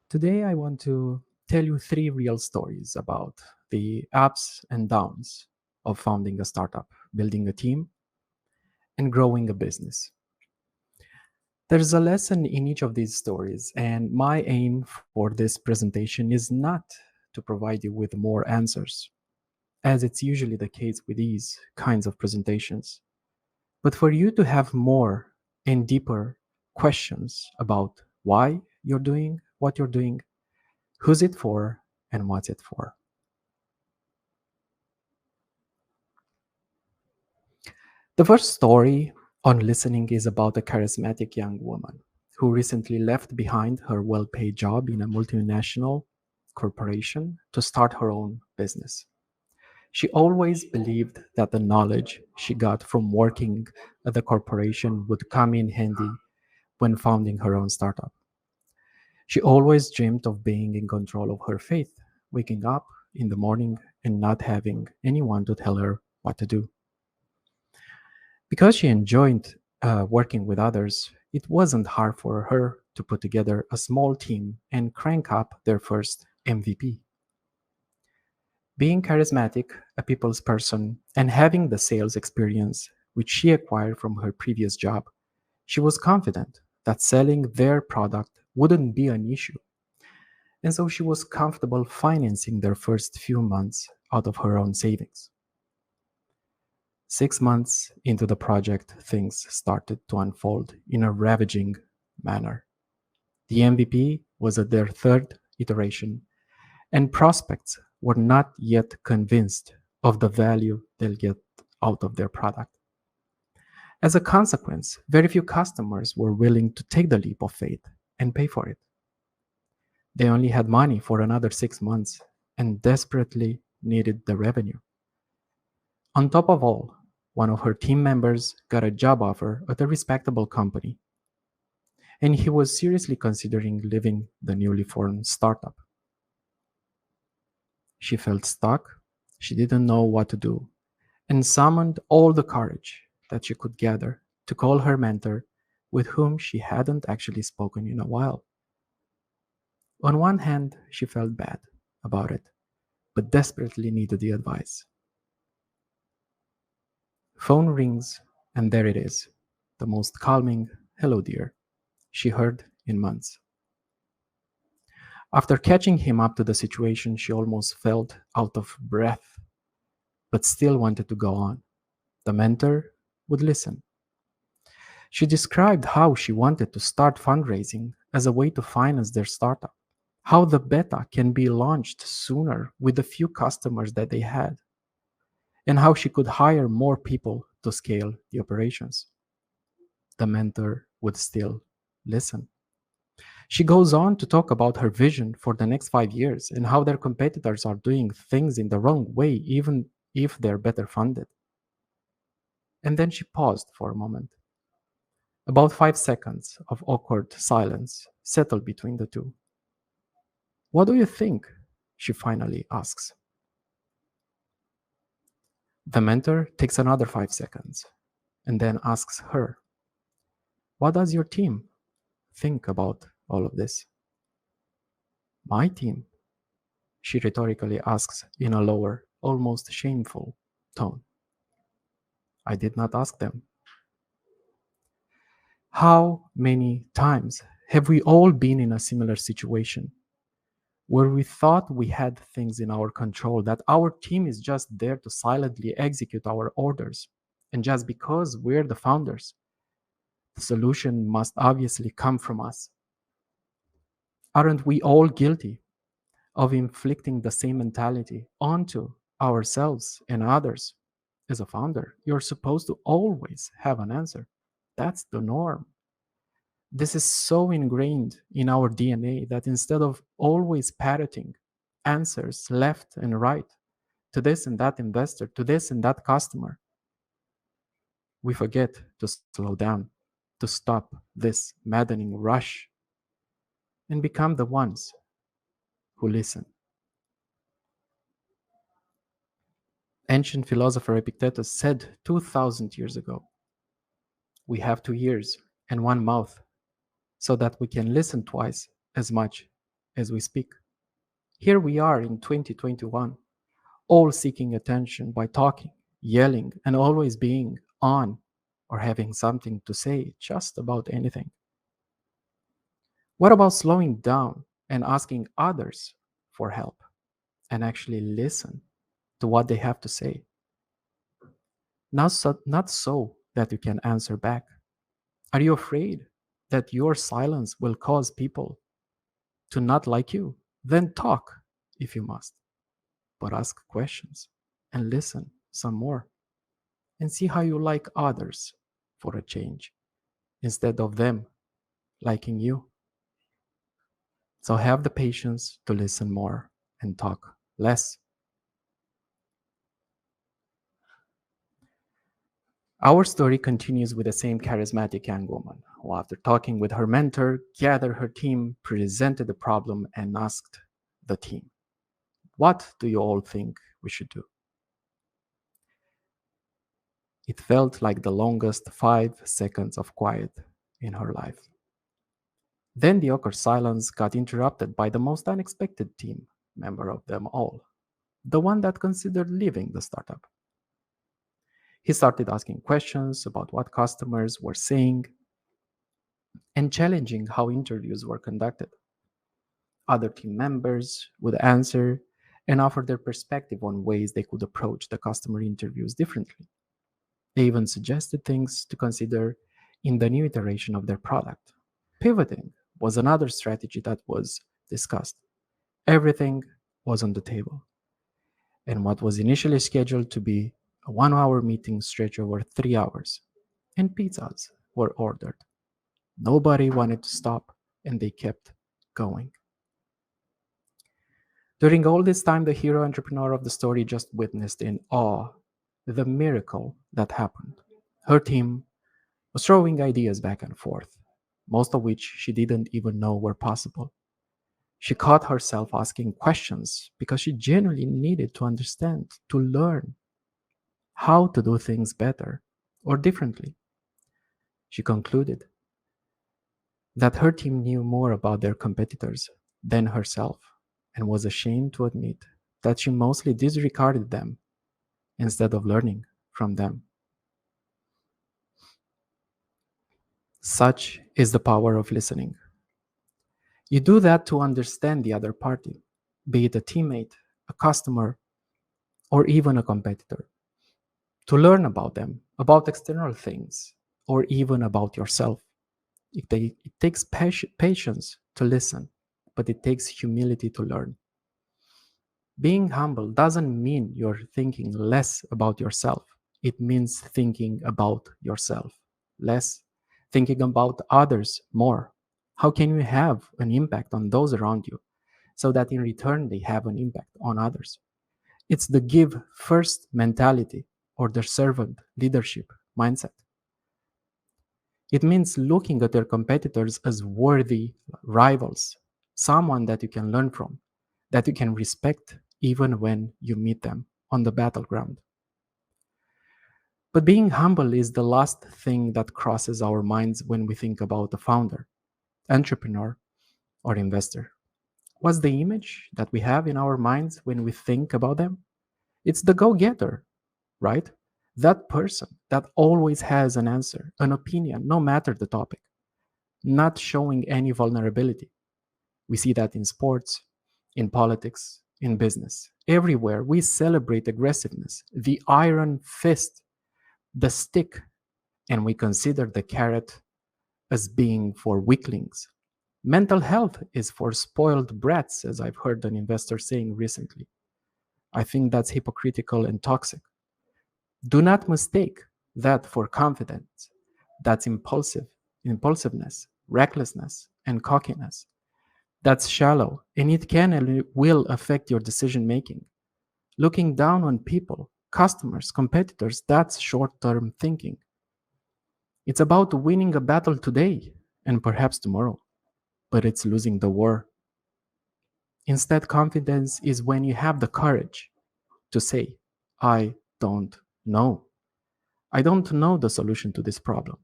Today, I want to tell you three real stories about the ups and downs of founding a startup, building a team, and growing a business. There's a lesson in each of these stories, and my aim for this presentation is not to provide you with more answers, as it's usually the case with these kinds of presentations, but for you to have more and deeper questions about why you're doing what you're doing, who's it for, and what's it for. The first story on listening is about a charismatic young woman who recently left behind her well-paid job in a multinational corporation to start her own business. She always believed that the knowledge she got from working at the corporation would come in handy when founding her own startup. She always dreamed of being in control of her fate, waking up in the morning and not having anyone to tell her what to do. Because she enjoyed working with others, it wasn't hard for her to put together a small team and crank up their first MVP. Being charismatic, a people's person, and having the sales experience which she acquired from her previous job, she was confident that selling their product wouldn't be an issue. And so she was comfortable financing their first few months out of her own savings. 6 months into the project, things started to unfold in a ravaging manner. The MVP was at their third iteration, and prospects were not yet convinced of the value they'll get out of their product. As a consequence, very few customers were willing to take the leap of faith and pay for it. They only had money for another 6 months and desperately needed the revenue. On top of all, one of her team members got a job offer at a respectable company, and he was seriously considering leaving the newly formed startup. She felt stuck, she didn't know what to do, and summoned all the courage that she could gather to call her mentor, with whom she hadn't actually spoken in a while. On one hand, she felt bad about it, but desperately needed the advice. Phone rings, and there it is, the most calming "hello, dear" she heard in months. After catching him up to the situation, she almost felt out of breath, but still wanted to go on. The mentor would listen. She described how she wanted to start fundraising as a way to finance their startup, how the beta can be launched sooner with the few customers that they had, and how she could hire more people to scale the operations. The mentor would still listen. She goes on to talk about her vision for the next 5 years and how their competitors are doing things in the wrong way, even if they're better funded. And then she paused for a moment. About 5 seconds of awkward silence settled between the two. "What do you think?" she finally asks. The mentor takes another 5 seconds and then asks her, "What does your team think about all of this?" "My team?" she rhetorically asks in a lower, almost shameful tone. "I did not ask them." How many times have we all been in a similar situation where we thought we had things in our control, that our team is just there to silently execute our orders, and just because we're the founders, the solution must obviously come from us? Aren't we all guilty of inflicting the same mentality onto ourselves and others? As a founder, you're supposed to always have an answer. That's the norm. This is so ingrained in our DNA that instead of always parroting answers left and right to this and that investor, to this and that customer, we forget to slow down, to stop this maddening rush, and become the ones who listen. Ancient philosopher Epictetus said 2000 years ago, We have 2 ears and one mouth so that we can listen twice as much as we speak. Here we are in 2021, all seeking attention by talking, yelling, and always being on or having something to say just about anything. What about slowing down and asking others for help and actually listen to what they have to say? Not so that you can answer back. Are you afraid that your silence will cause people to not like you? Then talk if you must, but ask questions and listen some more and see how you like others for a change instead of them liking you. So have the patience to listen more and talk less. Our story continues with the same charismatic young woman who, after talking with her mentor, gathered her team, presented the problem, and asked the team, "What do you all think we should do?" It felt like the longest 5 seconds of quiet in her life. Then the awkward silence got interrupted by the most unexpected team member of them all, the one that considered leaving the startup. He started asking questions about what customers were saying and challenging how interviews were conducted. Other team members would answer and offer their perspective on ways they could approach the customer interviews differently. They even suggested things to consider in the new iteration of their product. Pivoting was another strategy that was discussed. Everything was on the table. And what was initially scheduled to be a 1 hour meeting stretched over 3 hours, and pizzas were ordered. Nobody wanted to stop, and they kept going. During all this time, the hero entrepreneur of the story just witnessed in awe the miracle that happened. Her team was throwing ideas back and forth, most of which she didn't even know were possible. She caught herself asking questions because she genuinely needed to understand, to learn how to do things better or differently. She concluded that her team knew more about their competitors than herself and was ashamed to admit that she mostly disregarded them instead of learning from them. Such is the power of listening. You do that to understand the other party, be it a teammate, a customer, or even a competitor. To learn about them, about external things, or even about yourself. It takes patience to listen, but it takes humility to learn. Being humble doesn't mean you're thinking less about yourself. It means thinking about yourself less, thinking about others more. How can you have an impact on those around you so that in return they have an impact on others? It's the give first mentality or the servant leadership mindset. It means looking at your competitors as worthy rivals, someone that you can learn from, that you can respect even when you meet them on the battleground. But being humble is the last thing that crosses our minds when we think about a founder, entrepreneur, or investor. What's the image that we have in our minds when we think about them? It's the go-getter, right? That person that always has an answer, an opinion, no matter the topic, not showing any vulnerability. We see that in sports, in politics, in business. Everywhere we celebrate aggressiveness, the iron fist, the stick, and we consider the carrot as being for weaklings. Mental health is for spoiled brats, as I've heard an investor saying recently. I think that's hypocritical and toxic. Do not mistake that for confidence. That's impulsiveness, recklessness, and cockiness. That's shallow, and it can and will affect your decision making. Looking down on people, customers, competitors, that's short-term thinking. It's about winning a battle today and perhaps tomorrow, but it's losing the war. Instead, confidence is when you have the courage to say, I don't know. I don't know the solution to this problem,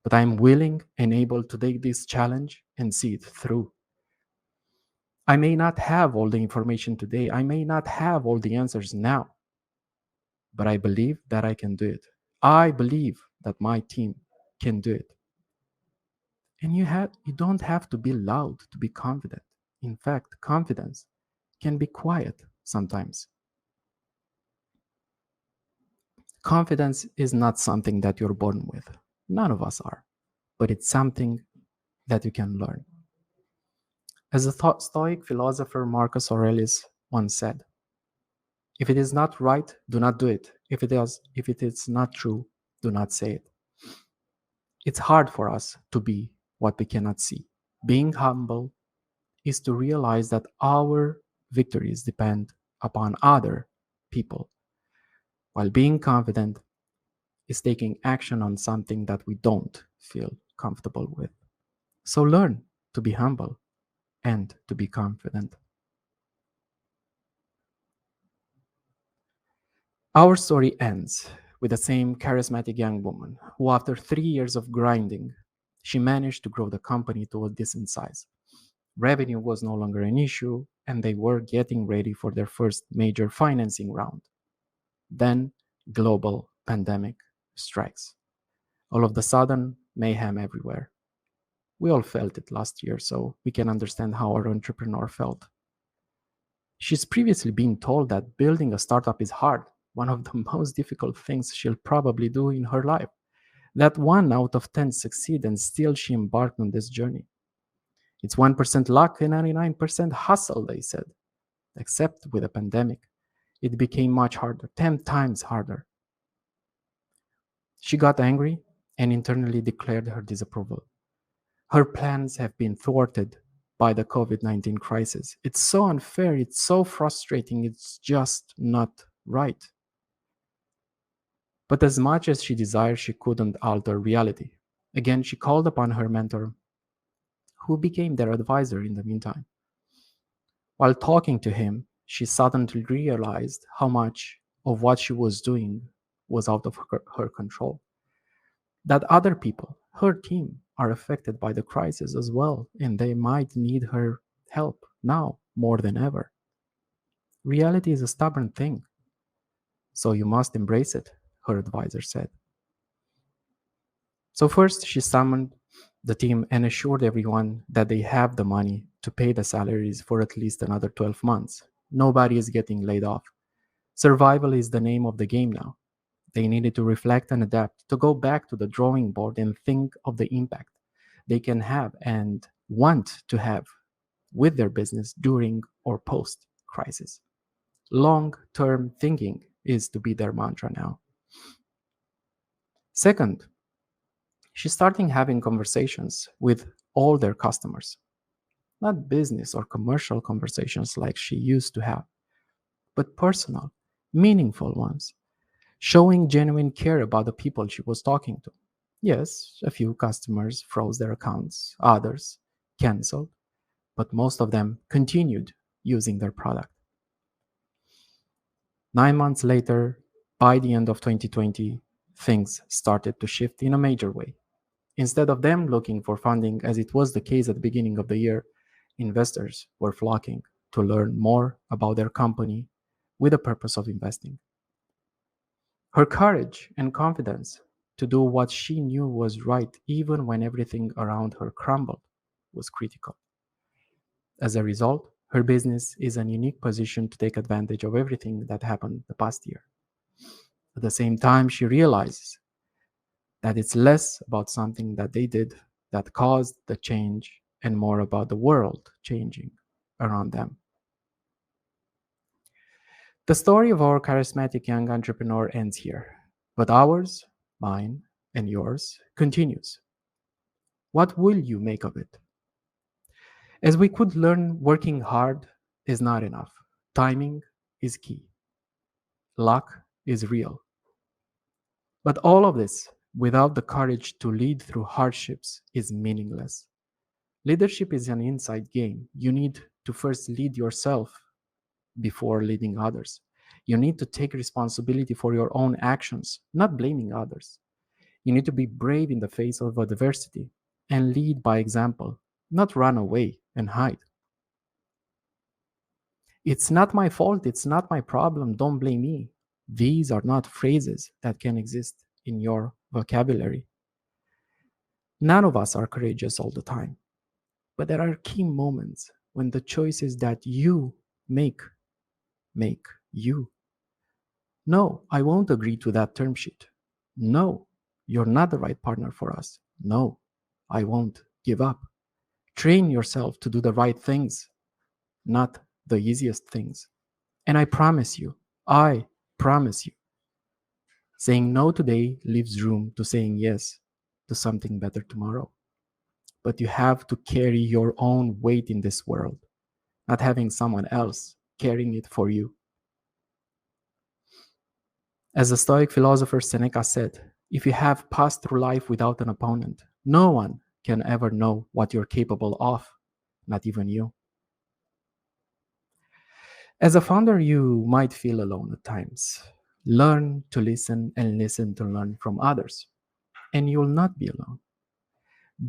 but I'm willing and able to take this challenge and see it through. I may not have all the information today, I may not have all the answers now, but I believe that I can do it. I believe that my team can do it. And you don't have to be loud to be confident. In fact, confidence can be quiet sometimes. Confidence is not something that you're born with. None of us are. But it's something that you can learn. As the Stoic philosopher Marcus Aurelius once said, if it is not right, do not do it. If it is not true, do not say it. It's hard for us to be what we cannot see. Being humble is to realize that our victories depend upon other people, while being confident is taking action on something that we don't feel comfortable with. So learn to be humble and to be confident. Our story ends with the same charismatic young woman who, after 3 years of grinding, she managed to grow the company to a decent size. Revenue was no longer an issue, and they were getting ready for their first major financing round. Then, global pandemic strikes. All of the sudden, mayhem everywhere. We all felt it last year, so we can understand how our entrepreneur felt. She's previously been told that building a startup is hard, one of the most difficult things she'll probably do in her life. That 1 out of 10 succeed, and still she embarked on this journey. It's 1% luck and 99% hustle, they said. Except with a pandemic, it became much harder, 10 times harder. She got angry and internally declared her disapproval. Her plans have been thwarted by the COVID-19 crisis. It's so unfair, it's so frustrating, it's just not right. But as much as she desired, she couldn't alter reality. Again, she called upon her mentor, who became their advisor in the meantime. While talking to him, she suddenly realized how much of what she was doing was out of her control. That other people, her team, are affected by the crisis as well, and they might need her help now more than ever. Reality is a stubborn thing, so you must embrace it, her advisor said. So first, she summoned the team and assured everyone that they have the money to pay the salaries for at least another 12 months. Nobody is getting laid off. Survival is the name of the game now. They needed to reflect and adapt, to go back to the drawing board and think of the impact they can have and want to have with their business during or post-crisis. Long-term thinking is to be their mantra now. Second, she's starting having conversations with all their customers. Not business or commercial conversations like she used to have, but personal, meaningful ones, showing genuine care about the people she was talking to. Yes, a few customers froze their accounts, others canceled, but most of them continued using their product. 9 months later, by the end of 2020, things started to shift in a major way. Instead of them looking for funding, as it was the case at the beginning of the year, investors were flocking to learn more about their company with the purpose of investing. Her courage and confidence to do what she knew was right, even when everything around her crumbled, was critical. As a result, her business is in a unique position to take advantage of everything that happened the past year. At the same time, she realizes that it's less about something that they did that caused the change and more about the world changing around them. The story of our charismatic young entrepreneur ends here, but ours, mine, and yours continues. What will you make of it? As we could learn, working hard is not enough. Timing is key. Luck is real. But all of this, without the courage to lead through hardships, is meaningless. Leadership is an inside game. You need to first lead yourself before leading others. You need to take responsibility for your own actions, not blaming others. You need to be brave in the face of adversity and lead by example, not run away and hide. It's not my fault, it's not my problem, don't blame me. These are not phrases that can exist in your vocabulary. None of us are courageous all the time, but there are key moments when the choices that you make you. No, I won't agree to that term sheet. No, you're not the right partner for us. No, I won't give up. Train yourself to do the right things, not the easiest things. And I promise you, saying no today leaves room to saying yes to something better tomorrow. But you have to carry your own weight in this world, not having someone else carrying it for you. As the Stoic philosopher Seneca said, if you have passed through life without an opponent, no one can ever know what you're capable of, not even you. As a founder, you might feel alone at times. Learn to listen and listen to learn from others, and you will not be alone.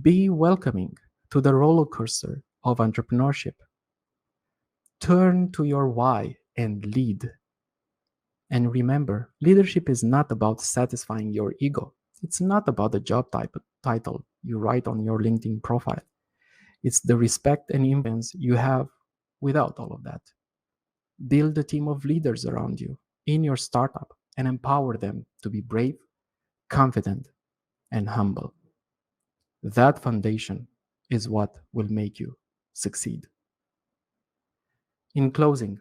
Be welcoming to the roller coaster of entrepreneurship. Turn to your why and lead. And remember, leadership is not about satisfying your ego. It's not about the job title you write on your LinkedIn profile. It's the respect and influence you have without all of that. Build a team of leaders around you in your startup and empower them to be brave, confident, and humble. That foundation is what will make you succeed. In closing,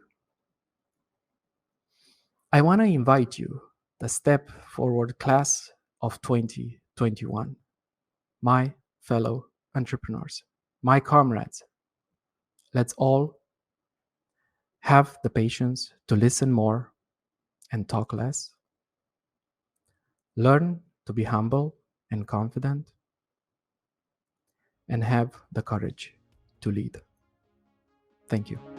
I want to invite you the Step Forward class of 2021, my fellow entrepreneurs, my comrades. Let's all have the patience to listen more and talk less. Learn to be humble and confident, and have the courage to lead. Thank you.